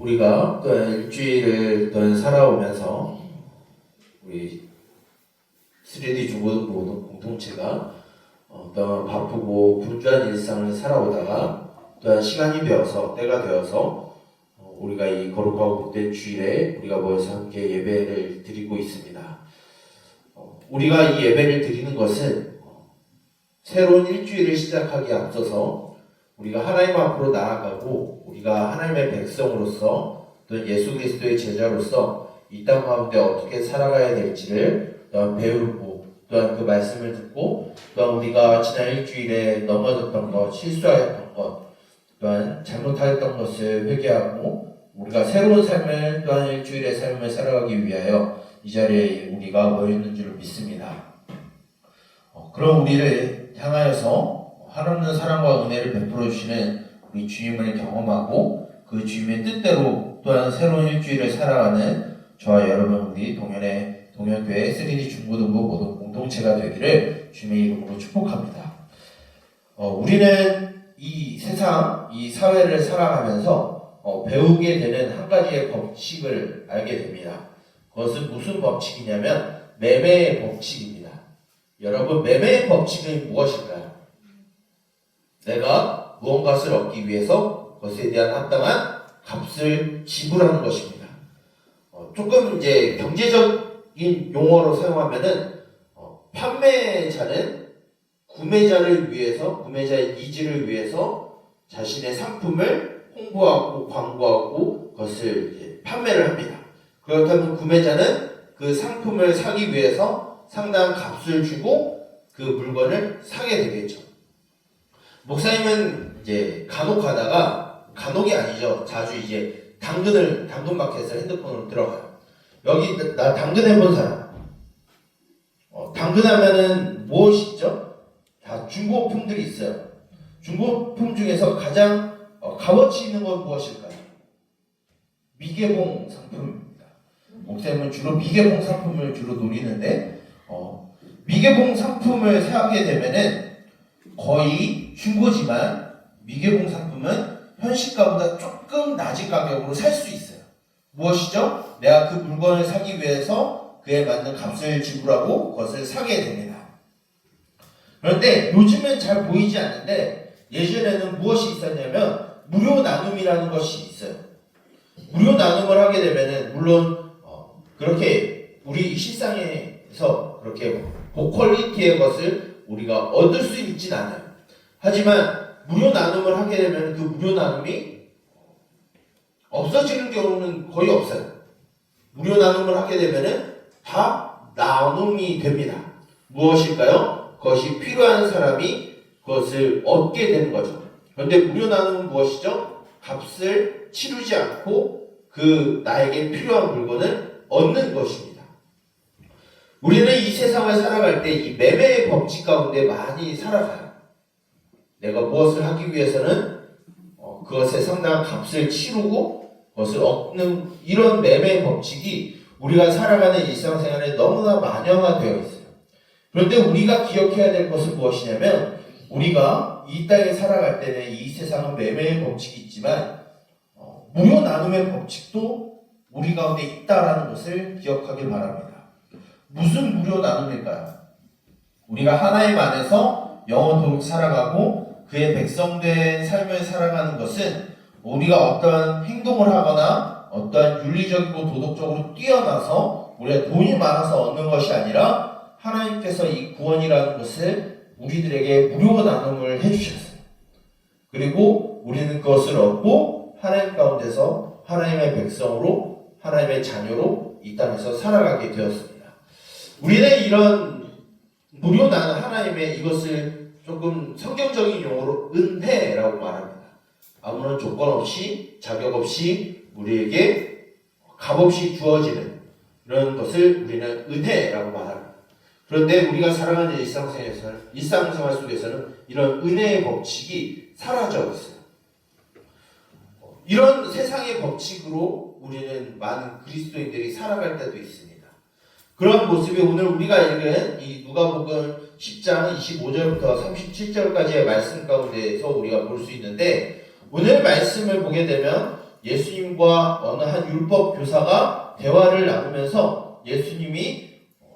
우리가 또한 일주일을 또한 살아오면서 우리 3D 중고등 모든 공동체가 또한 바쁘고 분주한 일상을 살아오다가 또한 시간이 되어서 때가 되어서 우리가 이 거룩하고 복된 주일에 우리가 모여서 함께 예배를 드리고 있습니다. 우리가 이 예배를 드리는 것은 새로운 일주일을 시작하기에 앞서서 우리가 하나님 앞으로 나아가고 우리가 하나님의 백성으로서 또 예수 그리스도의 제자로서 이 땅 가운데 어떻게 살아가야 될지를 또한 배우고 또한 그 말씀을 듣고 또한 우리가 지난 일주일에 넘어졌던 것, 실수하였던 것 또한 잘못하였던 것을 회개하고 우리가 새로운 삶을 또한 일주일의 삶을 살아가기 위하여 이 자리에 우리가 모였는 줄 믿습니다. 그럼 우리를 향하여서 한없는 사랑과 은혜를 베풀어 주시는 우리 주님을 경험하고 그 주님의 뜻대로 또한 새로운 일주일을 살아가는 저와 여러분 우리 동현교회 3D 중고등부 모든 공동체가 되기를 주님의 이름으로 축복합니다. 우리는 이 세상, 이 사회를 살아가면서 배우게 되는 한 가지의 법칙을 알게 됩니다. 그것은 무슨 법칙이냐면 매매의 법칙입니다. 여러분, 매매의 법칙은 무엇일까요? 내가 무언가를 얻기 위해서 그것에 대한 합당한 값을 지불하는 것입니다. 조금 이제 경제적인 용어로 사용하면은 판매자는 구매자를 위해서, 구매자의 니즈를 위해서 자신의 상품을 홍보하고 광고하고 그것을 이제 판매를 합니다. 그렇다면 구매자는 그 상품을 사기 위해서 상당한 값을 주고 그 물건을 사게 되겠죠. 목사님은 이제 간혹 가다가, 간혹이 아니죠. 자주 이제 당근마켓에서 핸드폰으로 들어가요. 여기 나 당근 해본 사람. 당근하면은 무엇이 있죠? 다 중고품들이 있어요. 중고품 중에서 가장 값어치 있는 건 무엇일까요? 미개봉 상품입니다. 목사님은 주로 미개봉 상품을 주로 노리는데 미개봉 상품을 사게 되면은 거의 중고지만 미개봉 상품은 현시가보다 조금 낮은 가격으로 살 수 있어요. 무엇이죠? 내가 그 물건을 사기 위해서 그에 맞는 값을 지불하고 그것을 사게 됩니다. 그런데 요즘은 잘 보이지 않는데 예전에는 무엇이 있었냐면 무료 나눔이라는 것이 있어요. 무료 나눔을 하게 되면은 물론 그렇게 우리 실상에서 그렇게 고퀄리티의 것을 우리가 얻을 수 있진 않아요. 하지만 무료 나눔을 하게 되면 그 무료 나눔이 없어지는 경우는 거의 없어요. 무료 나눔을 하게 되면은 다 나눔이 됩니다. 무엇일까요? 그것이 필요한 사람이 그것을 얻게 되는 거죠. 그런데 무료 나눔은 무엇이죠? 값을 치르지 않고 그 나에게 필요한 물건을 얻는 것입니다. 우리는 이 세상을 살아갈 때 이 매매의 법칙 가운데 많이 살아가요. 내가 무엇을 하기 위해서는 그것에 상당한 값을 치르고 그것을 얻는 이런 매매의 법칙이 우리가 살아가는 일상생활에 너무나 만연화되어 있어요. 그런데 우리가 기억해야 될 것은 무엇이냐면 우리가 이 땅에 살아갈 때는 이 세상은 매매의 법칙이 있지만 무료 나눔의 법칙도 우리 가운데 있다라는 것을 기억하길 바랍니다. 무슨 무료 나눔일까요? 우리가 하나님 안에서 영원토록 살아가고 그의 백성된 삶을 살아가는 것은 우리가 어떠한 행동을 하거나 어떠한 윤리적이고 도덕적으로 뛰어나서 우리가 돈이 많아서 얻는 것이 아니라 하나님께서 이 구원이라는 것을 우리들에게 무료 나눔을 해주셨어요. 그리고 우리는 그것을 얻고 하나님 가운데서 하나님의 백성으로 하나님의 자녀로 이 땅에서 살아가게 되었습니다. 우리는 이런 무료 나눔 하나님의 이것을 조금 성경적인 용어로 은혜라고 말합니다. 아무런 조건 없이 자격 없이 우리에게 값없이 주어지는 이런 것을 우리는 은혜라고 말합니다. 그런데 우리가 살아가는 일상생활 속에서는 이런 은혜의 법칙이 사라져 있어요. 이런 세상의 법칙으로 우리는 많은 그리스도인들이 살아갈 때도 있습니다. 그런 모습이 오늘 우리가 읽은 이 누가복음 10장 25절부터 37절까지의 말씀 가운데에서 우리가 볼 수 있는데 오늘 말씀을 보게 되면 예수님과 어느 한 율법 교사가 대화를 나누면서 예수님이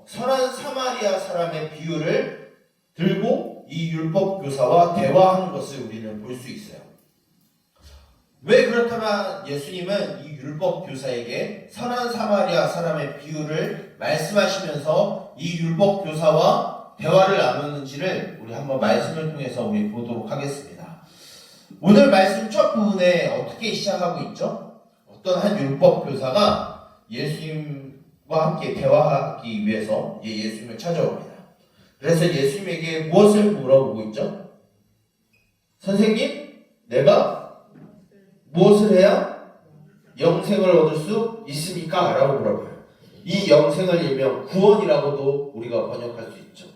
선한 사마리아 사람의 비유를 들고 이 율법 교사와 대화하는 것을 우리는 볼 수 있어요. 왜 그렇다면 예수님은 이 율법 교사에게 선한 사마리아 사람의 비유를 말씀하시면서 이 율법 교사와 대화를 나누는지를 우리 한번 말씀을 통해서 우리 보도록 하겠습니다. 오늘 말씀 첫 부분에 어떻게 시작하고 있죠? 어떤 한 율법 교사가 예수님과 함께 대화하기 위해서 예수님을 찾아옵니다. 그래서 예수님에게 무엇을 물어보고 있죠? 선생님, 내가 무엇을 해야 영생을 얻을 수 있습니까? 라고 물어봐요. 이 영생을 일명 구원이라고도 우리가 번역할 수 있죠.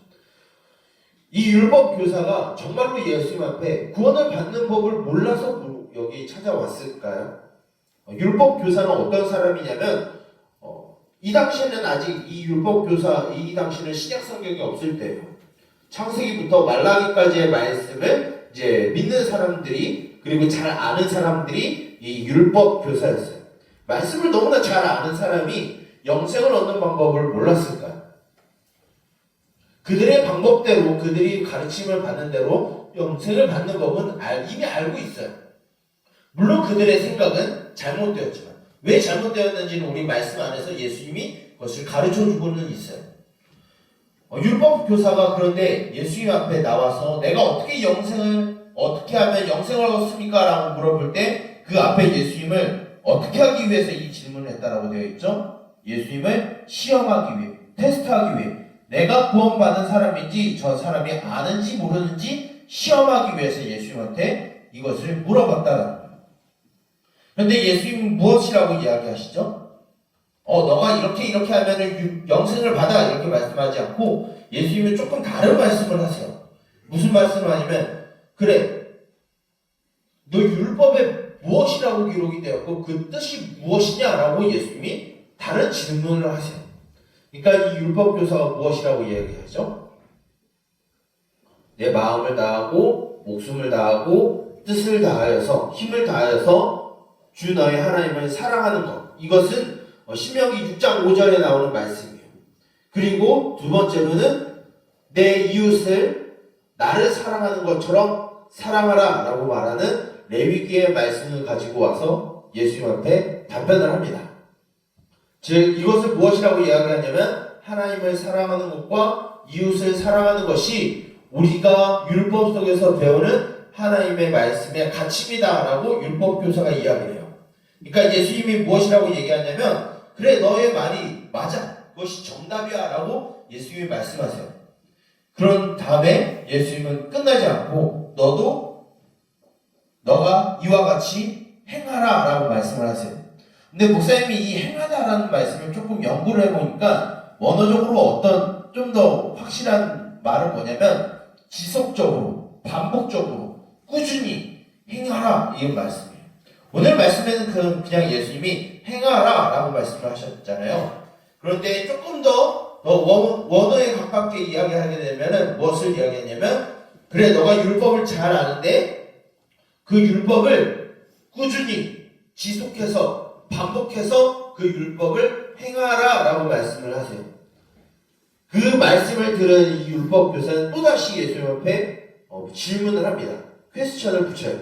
이 율법 교사가 정말로 예수님 앞에 구원을 받는 법을 몰라서 여기 찾아왔을까요? 율법 교사는 어떤 사람이냐면 이 당시에는 아직 이 율법 교사 이 당시는 신약 성경이 없을 때예요. 창세기부터 말라기까지의 말씀을 이제 믿는 사람들이 그리고 잘 아는 사람들이 이 율법 교사였어요. 말씀을 너무나 잘 아는 사람이 영생을 얻는 방법을 몰랐을까요? 그들의 방법대로 그들이 가르침을 받는 대로 영생을 받는 법은 이미 알고 있어요. 물론 그들의 생각은 잘못되었지만 왜 잘못되었는지는 우리 말씀 안에서 예수님이 그것을 가르쳐주고는 있어요. 율법 교사가 그런데 예수님 앞에 나와서 내가 어떻게 하면 영생을 얻습니까? 라고 물어볼 때 그 앞에 예수님을 어떻게 하기 위해서 이 질문을 했다라고 되어 있죠? 예수님을 시험하기 위해, 테스트하기 위해 내가 구원받은 사람인지 저 사람이 아는지 모르는지 시험하기 위해서 예수님한테 이것을 물어봤다는 거예요. 그런데 예수님은 무엇이라고 이야기하시죠? 너가 이렇게 하면은 영생을 받아 이렇게 말씀하지 않고 예수님은 조금 다른 말씀을 하세요. 무슨 말씀을 하냐면 그래 너 율법에 무엇이라고 기록이 되었고 그 뜻이 무엇이냐라고 예수님이 다른 질문을 하세요. 그러니까 이 율법 교사가 무엇이라고 이야기하죠? 내 마음을 다하고 목숨을 다하고 뜻을 다하여서 힘을 다하여서 주 너의 하나님을 사랑하는 것. 이것은 신명기 6장 5절에 나오는 말씀이에요. 그리고 두 번째로는 내 이웃을 나를 사랑하는 것처럼 사랑하라 라고 말하는 레위기의 말씀을 가지고 와서 예수님 앞에 답변을 합니다. 즉 이것을 무엇이라고 이야기하냐면 하나님을 사랑하는 것과 이웃을 사랑하는 것이 우리가 율법 속에서 배우는 하나님의 말씀의 가치입니다 라고 율법 교사가 이야기를 해요. 그러니까 예수님이 무엇이라고 얘기하냐면 그래 너의 말이 맞아 그것이 정답이야 라고 예수님이 말씀하세요. 그런 다음에 예수님은 끝나지 않고 너가 이와 같이 행하라 라고 말씀을 하세요. 근데 목사님이 이 행하다라는 말씀을 조금 연구를 해보니까 원어적으로 어떤 좀 더 확실한 말은 뭐냐면 지속적으로 반복적으로 꾸준히 행하라 이런 말씀이에요. 오늘 말씀에는 그냥 예수님이 행하라 라고 말씀을 하셨잖아요. 그런데 조금 더 원어에 가깝게 이야기하게 되면은 무엇을 이야기하냐면 그래 너가 율법을 잘 아는데 그 율법을 꾸준히 지속해서 반복해서 그 율법을 행하라 라고 말씀을 하세요. 그 말씀을 들은 이 율법 교사는 또다시 예수님 앞에 질문을 합니다. 퀘스천을 붙여요.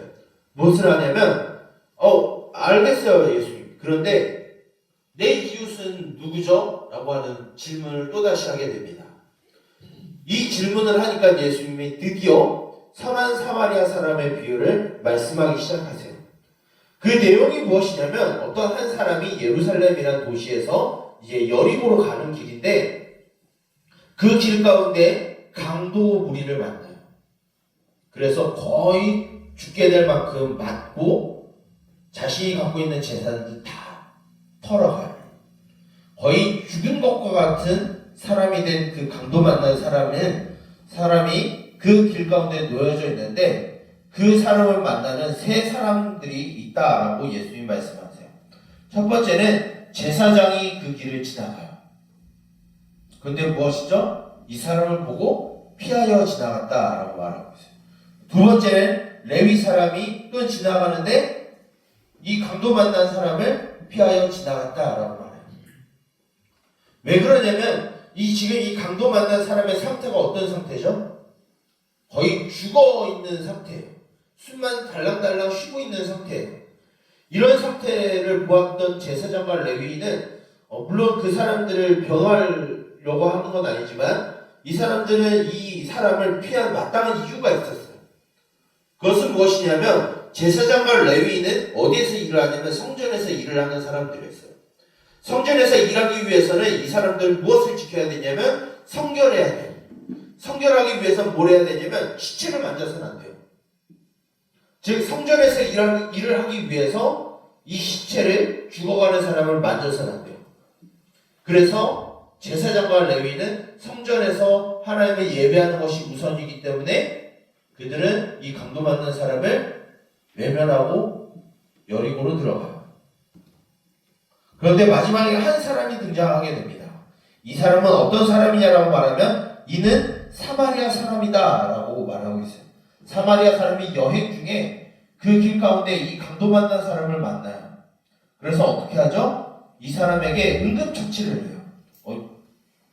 무엇을 하냐면 알겠어요 예수님. 그런데 내 이웃은 누구죠? 라고 하는 질문을 또다시 하게 됩니다. 이 질문을 하니까 예수님이 드디어 선한 사마리아 사람의 비유를 말씀하기 시작하세요. 그 내용이 무엇이냐면 어떤 한 사람이 예루살렘이라는 도시에서 이제 여리고로 가는 길인데 그 길 가운데 강도 무리를 만나요. 그래서 거의 죽게 될 만큼 맞고 자신이 갖고 있는 재산들 다 털어가요. 거의 죽은 것과 같은 사람이 된 그 강도 만난 사람이 그 길 가운데 놓여져 있는데 그 사람을 만나는 세 사람들이 있다라고 예수님이 말씀하세요. 첫 번째는 제사장이 그 길을 지나가요. 그런데 무엇이죠? 이 사람을 보고 피하여 지나갔다라고 말하고 있어요. 두 번째는 레위 사람이 또 지나가는데 이 강도 만난 사람을 피하여 지나갔다라고 말해요. 왜 그러냐면 지금 이 강도 만난 사람의 상태가 어떤 상태죠? 거의 죽어 있는 상태예요. 숨만 달랑달랑 쉬고 있는 상태예요. 이런 상태를 보았던 제사장과 레위인은 물론 그 사람들을 변호하려고 하는 건 아니지만 이 사람들은 이 사람을 피한 마땅한 이유가 있었어요. 그것은 무엇이냐면 제사장과 레위인은 어디에서 일을 하냐면 성전에서 일을 하는 사람들이었어요. 성전에서 일하기 위해서는 이 사람들은 무엇을 지켜야 되냐면 성결해야 돼요. 성결하기 위해서 뭘 해야 되냐면 시체를 만져서는 안 돼요. 즉 성전에서 일을 하기 위해서 이 시체를 죽어가는 사람을 만져서는 안 돼요. 그래서 제사장과 레위는 성전에서 하나님을 예배하는 것이 우선이기 때문에 그들은 이 강도 맞는 사람을 외면하고 여리고로 들어가요. 그런데 마지막에 한 사람이 등장하게 됩니다. 이 사람은 어떤 사람이냐라고 말하면 이는 사마리아 사람이다 라고 말하고 있어요. 사마리아 사람이 여행 중에 그 길 가운데 이 강도 만난 사람을 만나요. 그래서 어떻게 하죠? 이 사람에게 응급처치를 해요.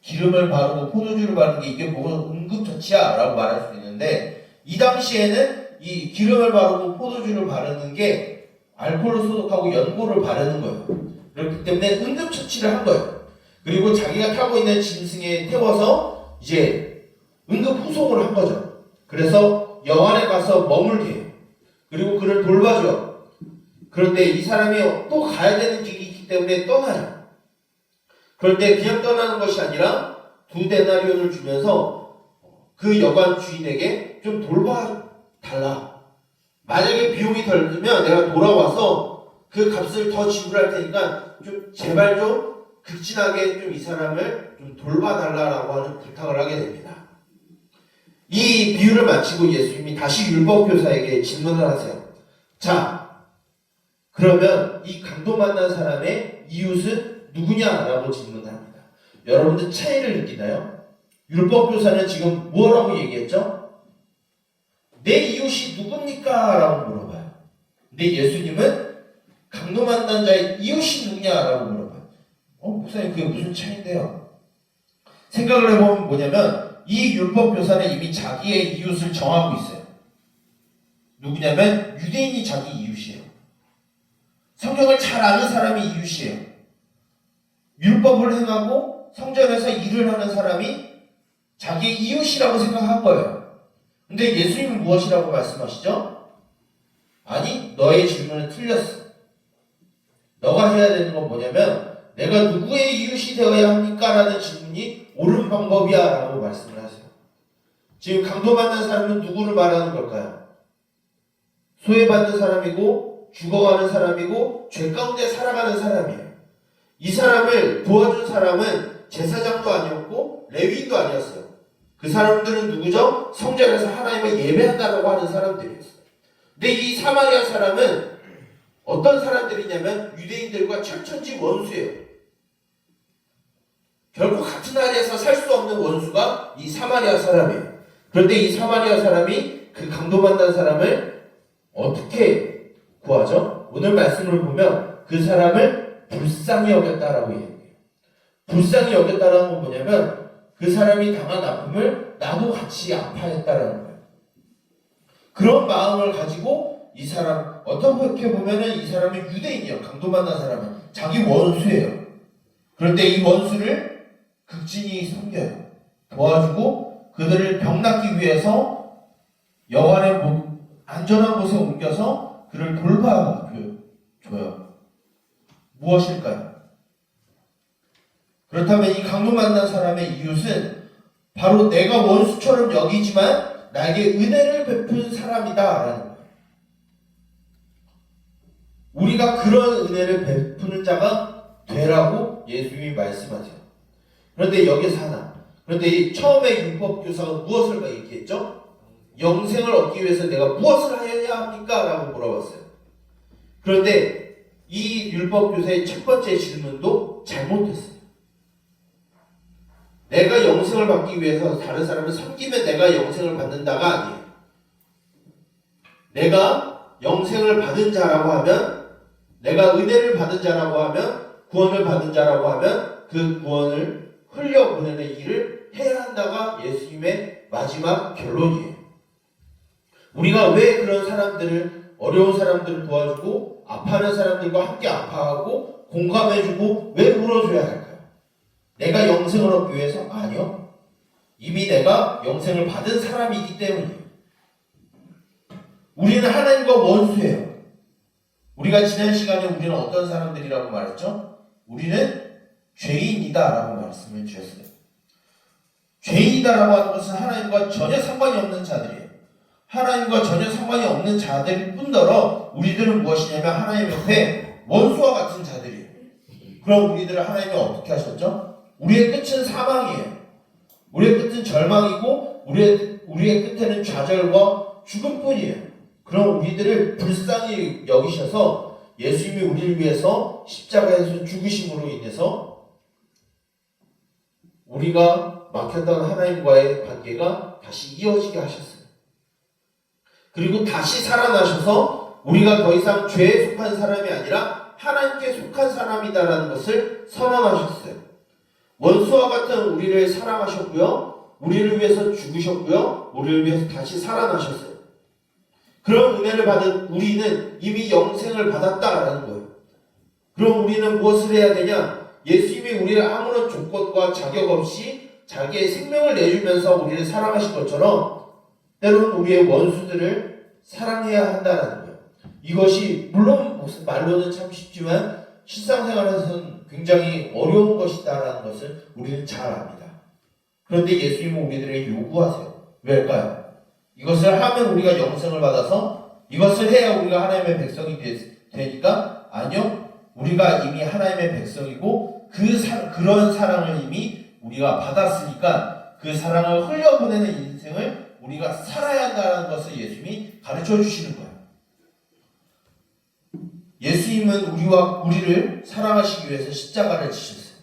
기름을 바르고 포도주를 바르는 게 이게 뭐 응급처치야 라고 말할 수 있는데 이 당시에는 이 기름을 바르고 포도주를 바르는 게 알코올을 소독하고 연고를 바르는 거예요. 그렇기 때문에 응급처치를 한 거예요. 그리고 자기가 타고 있는 짐승에 태워서 이제 응급후송을 한 거죠. 그래서 영안에 가서 머물게 해요. 그리고 그를 돌봐줘요. 그런데 이 사람이 또 가야 되는 길이 있기 때문에 떠나요. 그런데 그냥 떠나는 것이 아니라 2데나리온을 주면서 그 여관 주인에게 좀 돌봐달라. 만약에 비용이 덜 들면 내가 돌아와서 그 값을 더 지불할 테니까 좀 제발 좀 극진하게 좀 이 사람을 좀 돌봐달라라고 하는 부탁을 하게 됩니다. 이 비유를 마치고 예수님이 다시 율법교사에게 질문을 하세요. 자, 그러면 이 강도 만난 사람의 이웃은 누구냐라고 질문을 합니다. 여러분들 차이를 느끼나요? 율법교사는 지금 뭐라고 얘기했죠? 내 이웃이 누굽니까? 라고 물어봐요. 근데 예수님은 강도 만난 자의 이웃이 누구냐라고 물어봐요. 목사님 그게 무슨 차이인데요? 생각을 해보면 뭐냐면 이 율법교사는 이미 자기의 이웃을 정하고 있어요. 누구냐면 유대인이 자기 이웃이에요. 성경을 잘 아는 사람이 이웃이에요. 율법을 행하고 성전에서 일을 하는 사람이 자기의 이웃이라고 생각한 거예요. 근데 예수님은 무엇이라고 말씀하시죠? 아니, 너의 질문은 틀렸어. 너가 해야 되는 건 뭐냐면 내가 누구의 이웃이 되어야 합니까? 라는 질문이 옳은 방법이야 라고 말씀을 하세요. 지금 강도받는 사람은 누구를 말하는 걸까요? 소외받는 사람이고 죽어가는 사람이고 죄 가운데 살아가는 사람이에요. 이 사람을 도와준 사람은 제사장도 아니었고 레위인도 아니었어요. 그 사람들은 누구죠? 성전에서 하나님을 예배한다고 하는 사람들이었어요. 근데 이 사마리아 사람은 어떤 사람들이냐면 유대인들과 철천지 원수예요. 결국 같은 나라에서 살 수 없는 원수가 이 사마리아 사람이에요. 그런데 이 사마리아 사람이 그 강도 만난 사람을 어떻게 구하죠? 오늘 말씀을 보면 그 사람을 불쌍히 여겼다라고 얘기해요. 불쌍히 여겼다라는 건 뭐냐면 그 사람이 당한 아픔을 나도 같이 아파했다라는 거예요. 그런 마음을 가지고 이 사람, 어떻게 보면은 이 사람이 유대인이에요. 강도 만난 사람은 자기 원수예요. 그런데 이 원수를 극진히 섬겨요. 도와주고 그들을 병 낫기 위해서 여관의 안전한 곳에 옮겨서 그를 돌봐줘요. 무엇일까요? 그렇다면 이 강도 만난 사람의 이웃은 바로 내가 원수처럼 여기지만 나에게 은혜를 베푼 사람이다라는 거예요. 우리가 그런 은혜를 베푸는 자가 되라고 예수님이 말씀하세요. 그런데 여기서 하나. 그런데 처음에 율법교사가 무엇을 얘기했죠? 영생을 얻기 위해서 내가 무엇을 해야 합니까? 라고 물어봤어요. 그런데 이 율법교사의 첫 번째 질문도 잘못했어요. 내가 영생을 받기 위해서 다른 사람을 섬기면 내가 영생을 받는다가 아니에요. 내가 영생을 받은 자라고 하면 내가 은혜를 받은 자라고 하면, 구원을 받은 자라고 하면 그 구원을 흘려보내는 일을 해야 한다가 예수님의 마지막 결론이에요. 우리가 왜 그런 사람들을, 어려운 사람들을 도와주고 아파하는 사람들과 함께 아파하고 공감해주고 왜 물어줘야 할까요? 내가 영생을 얻기 위해서? 아니요. 이미 내가 영생을 받은 사람이기 때문이에요. 우리는 하나님과 원수예요. 우리가 지난 시간에 우리는 어떤 사람들이라고 말했죠? 우리는 죄인이다라고 말씀을 주셨어요. 죄인이다라고 하는 것은 하나님과 전혀 상관이 없는 자들이에요. 하나님과 전혀 상관이 없는 자들일 뿐더러 우리들은 무엇이냐면 하나님 옆에 원수와 같은 자들이에요. 그럼 우리들을 하나님이 어떻게 하셨죠? 우리의 끝은 사망이에요. 우리의 끝은 절망이고 우리의 끝에는 좌절과 죽음뿐이에요. 그럼 우리들을 불쌍히 여기셔서 예수님이 우리를 위해서 십자가에서 죽으심으로 인해서 우리가 막혔던 하나님과의 관계가 다시 이어지게 하셨어요. 그리고 다시 살아나셔서 우리가 더 이상 죄에 속한 사람이 아니라 하나님께 속한 사람이다라는 것을 선언하셨어요. 원수와 같은 우리를 사랑하셨고요. 우리를 위해서 죽으셨고요. 우리를 위해서 다시 살아나셨어요. 그런 은혜를 받은 우리는 이미 영생을 받았다라는 거예요. 그럼 우리는 무엇을 해야 되냐? 예수님이 우리를 아무런 조건과 자격 없이 자기의 생명을 내주면서 우리를 사랑하신 것처럼 때로는 우리의 원수들을 사랑해야 한다는 거예요. 이것이 물론 말로는 참 쉽지만 실상생활에서는 굉장히 어려운 것이다라는 것을 우리는 잘 압니다. 그런데 예수님은 우리들에게 요구하세요. 왜일까요? 이것을 하면 우리가 영생을 받아서 이것을 해야 우리가 하나님의 백성이 되니까? 아니요. 우리가 이미 하나님의 백성이고 그런 사랑을 이미 우리가 받았으니까 그 사랑을 흘려보내는 인생을 우리가 살아야 한다는 것을 예수님이 가르쳐 주시는 거예요. 예수님은 우리를 사랑하시기 위해서 십자가를 지셨어요.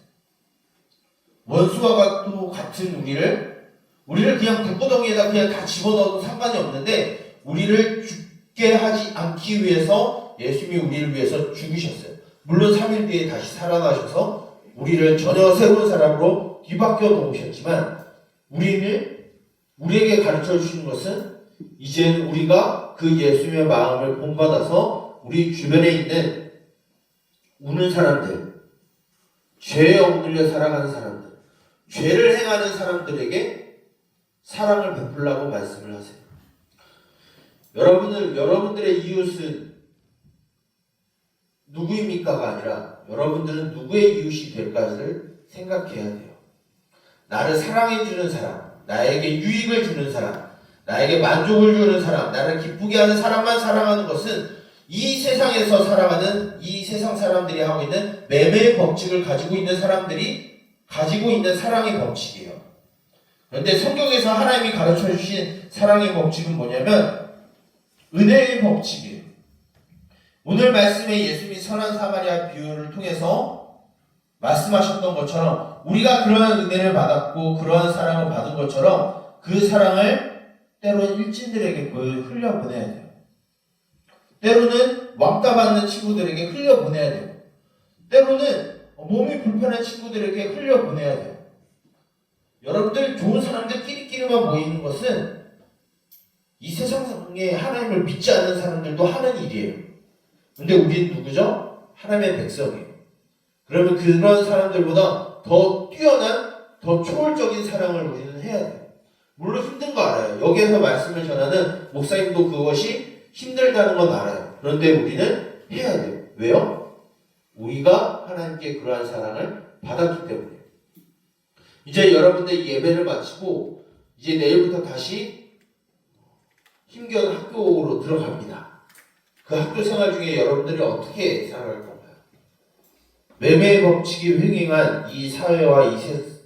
원수와 같은 우리를 그냥 불구덩이에다 그냥 다 집어넣어도 상관이 없는데 우리를 죽게 하지 않기 위해서 예수님이 우리를 위해서 죽으셨어요. 물론 3일 뒤에 다시 살아나셔서 우리를 전혀 새로운 사람으로 뒤바뀌어 놓으셨지만 우리에게 가르쳐 주시는 것은 이제는 우리가 그 예수님의 마음을 본받아서 우리 주변에 있는 우는 사람들, 죄에 엎드려 살아가는 사람들, 죄를 행하는 사람들에게 사랑을 베풀라고 말씀을 하세요. 여러분들의 이웃은 누구입니까가 아니라 여러분들은 누구의 이웃이 될까를 생각해야 돼요. 나를 사랑해주는 사람, 나에게 유익을 주는 사람, 나에게 만족을 주는 사람, 나를 기쁘게 하는 사람만 사랑하는 것은 이 세상에서 살아가는 이 세상 사람들이 하고 있는 매매의 법칙을 가지고 있는 사람들이 가지고 있는 사랑의 법칙이에요. 그런데 성경에서 하나님이 가르쳐 주신 사랑의 법칙은 뭐냐면 은혜의 법칙이에요. 오늘 말씀에 예수님이 선한 사마리아 비유를 통해서 말씀하셨던 것처럼 우리가 그러한 은혜를 받았고 그러한 사랑을 받은 것처럼 그 사랑을 때로는 일진들에게 흘려보내야 돼요. 때로는 왕따 받는 친구들에게 흘려보내야 돼요. 때로는 몸이 불편한 친구들에게 흘려보내야 돼요. 여러분들 좋은 사람들 끼리끼리만 모이는 것은 이 세상에 하나님을 믿지 않는 사람들도 하는 일이에요. 근데 우리는 누구죠? 하나님의 백성이에요. 그러면 그런 사람들보다 더 뛰어난, 더 초월적인 사랑을 우리는 해야 돼요. 물론 힘든 거 알아요. 여기에서 말씀을 전하는 목사님도 그것이 힘들다는 건 알아요. 그런데 우리는 해야 돼요. 왜요? 우리가 하나님께 그러한 사랑을 받았기 때문에. 이제 여러분들 예배를 마치고 이제 내일부터 다시 힘겨운 학교로 들어갑니다. 그 학교 생활 중에 여러분들이 어떻게 살아갈 건가요? 매매의 법칙이 횡행한 이 사회와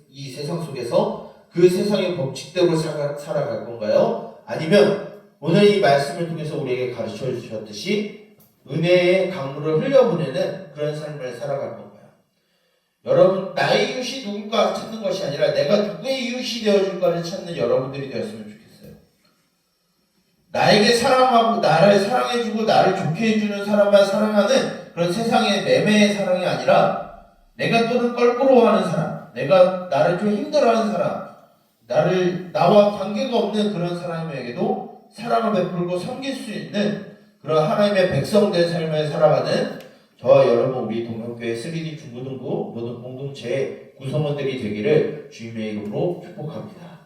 이 세상 속에서 그 세상의 법칙대로 살아갈 건가요? 아니면 오늘 이 말씀을 통해서 우리에게 가르쳐 주셨듯이 은혜의 강물을 흘려보내는 그런 삶을 살아갈 건가요? 여러분, 나의 이웃이 누굴까 찾는 것이 아니라 내가 누구의 이웃이 되어줄까를 찾는 여러분들이 되었으면 좋겠어요. 나에게 사랑하고 나를 사랑해주고 나를 좋게 해주는 사람만 사랑하는 그런 세상의 매매의 사랑이 아니라 내가 또는 껄끄러워하는 사람, 내가 나를 좀 힘들어하는 사람, 나와 관계가 없는 그런 사람에게도 사랑을 베풀고 섬길 수 있는 그런 하나님의 백성된 삶을 살아가는 저와 여러분 우리 동명교회 3D 중고등부 모든 공동체의 구성원들이 되기를 주님의 이름으로 축복합니다.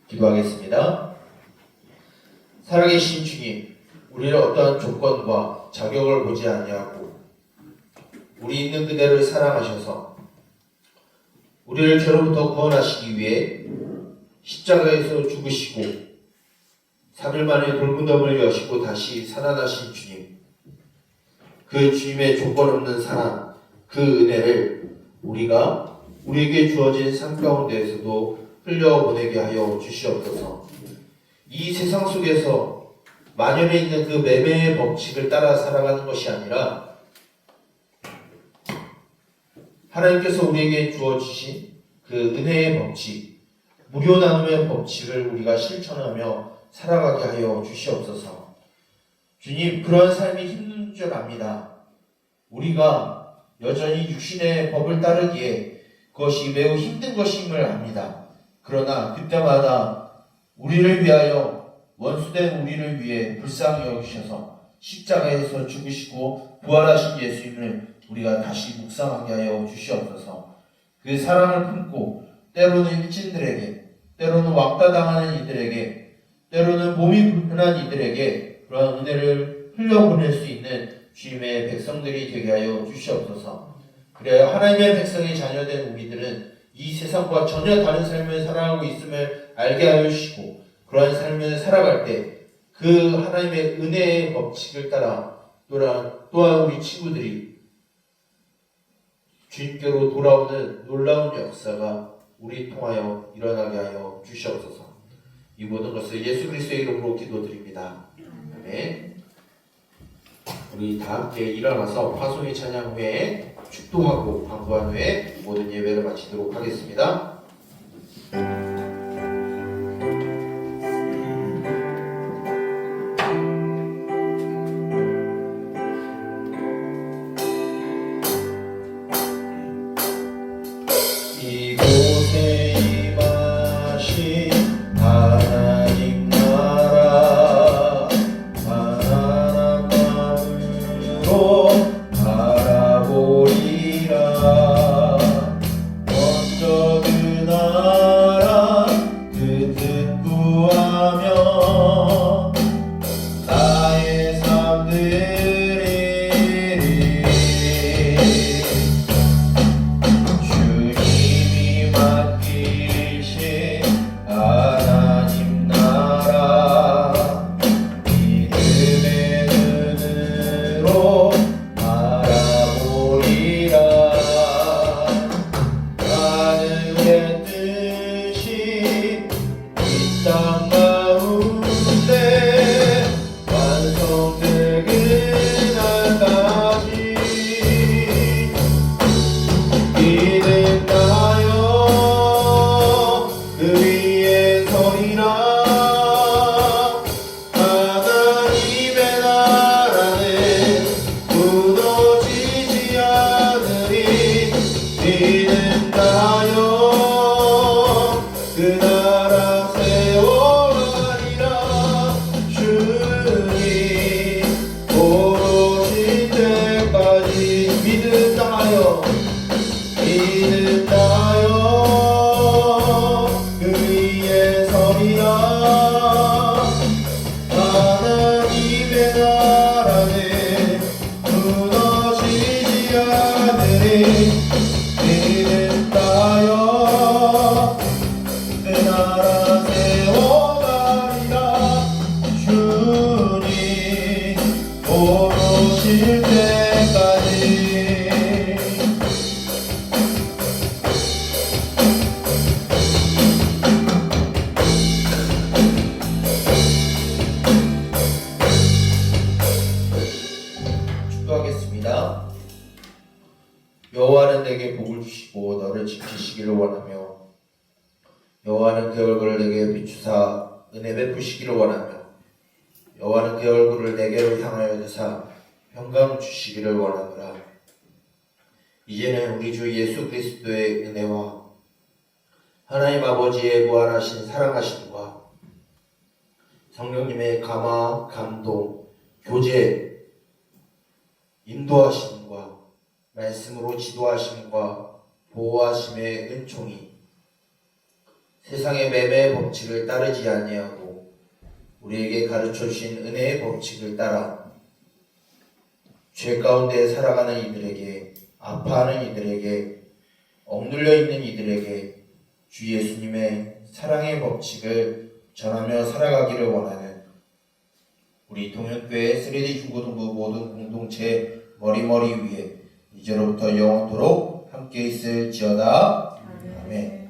기도하겠습니다. 살아계신 주님, 우리를 어떠한 조건과 자격을 보지 아니하고 우리 있는 그대를 사랑하셔서 우리를 죄로부터 구원하시기 위해 십자가에서 죽으시고 3일 만에 돌무덤을 여시고 다시 살아나신 주님, 그 주님의 조건 없는 사랑, 그 은혜를 우리에게 주어진 삶 가운데에서도 흘려보내게 하여 주시옵소서. 이 세상 속에서 만연해 있는 그 매매의 법칙을 따라 살아가는 것이 아니라 하나님께서 우리에게 주어주신 그 은혜의 법칙, 무료 나눔의 법칙을 우리가 실천하며 살아가게 하여 주시옵소서. 주님, 그런 삶이 힘든 줄 압니다. 우리가 여전히 육신의 법을 따르기에 그것이 매우 힘든 것임을 압니다. 그러나 그때마다 우리를 위하여 원수된 우리를 위해 불쌍히 여기셔서 십자가에서 죽으시고 부활하신 예수님을 우리가 다시 묵상하게 하여 주시옵소서. 그 사랑을 품고 때로는 일진들에게, 때로는 왕따당하는 이들에게, 때로는 몸이 불편한 이들에게 그러한 은혜를 흘려보낼 수 있는 주님의 백성들이 되게 하여 주시옵소서. 그래야 하나님의 백성의 자녀된 우리들은 이 세상과 전혀 다른 삶을 살아가고 있음을 알게 하여 주시고 그러한 삶을 살아갈 때 그 하나님의 은혜의 법칙을 따라 또한 우리 친구들이 주님께로 돌아오는 놀라운 역사가 우리 통하여 일어나게 하여 주시옵소서. 이 모든 것을 예수 그리스도의 이름으로 기도드립니다. 아멘. 우리 다 함께 일어나서 파송의 찬양 후에 축도하고 광고한 후에 모든 예배를 마치도록 하겠습니다. 이곳에 임하신 하나님 나라 가난한 마음으로 바라보리라. 먼저 그 나라 그 뜻 구하며 나의 삶 드리리. 주님이 맡기신 하나님 나라 믿음의 눈으로 바라보리라. 하늘의 뜻이 이 땅 가운데 완성될 그날까지 믿음나요 그 위에 서리라. 하나님의 나라는 무너지지 않으리. 믿음나요 그 나라 세워가리라. 주님 오실 때까지 믿음나요 믿음나요 그 위에 서리라. 하나님의 나라는 무너지지 않으리. 믿음나요 그 나라 세워가리라. 주님 오실 때까지. 축도하겠습니다. 여호와는 내게 복을 주시고 너를 지키시기를 원하며 여호와는 그 얼굴을 내게 비추사 은혜 베푸시기를 원하며 여호와는 그의 얼굴을 내게로 향하여 드사 평강 주시기를 원하노라. 이제는 우리 주 예수 그리스도의 은혜와 하나님 아버지의 무한하신 사랑하심과 성령님의 감화, 감동, 교제, 인도하심과 말씀으로 지도하심과 보호하심의 은총이 세상의 매매의 법칙을 따르지 아니하고 우리에게 가르쳐 주신 은혜의 법칙을 따라 죄 가운데 살아가는 이들에게, 아파하는 이들에게, 억눌려 있는 이들에게 주 예수님의 사랑의 법칙을 전하며 살아가기를 원하는 우리 동현교회 3D 중고등부 모든 공동체 머리머리 위에 이제로부터 영원토록 함께 있을지어다. 아멘.